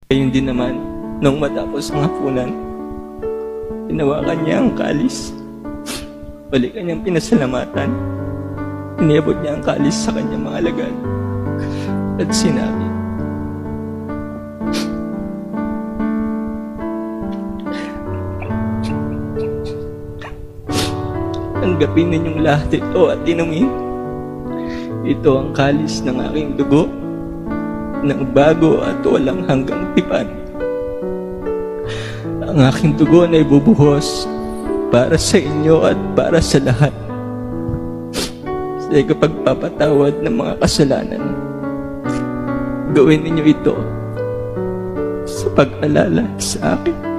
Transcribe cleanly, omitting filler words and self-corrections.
Gayon din naman, nung matapos ang hapunan, hinawakan niya ang kalis. Balik kanyang pinasalamatan. Iniabot niya ang kalis sa kanyang mga alagad. At sinabi, tanggapin ninyong lahat ito at inumin. Ito ang kalis ng aking dugo, ng bago at walang hanggang tipan. Ang aking dugo na ibubuhos para sa inyo at para sa lahat, sa ikapagpapatawad ng mga kasalanan. Gawin ninyo ito sa pag-alala sa akin.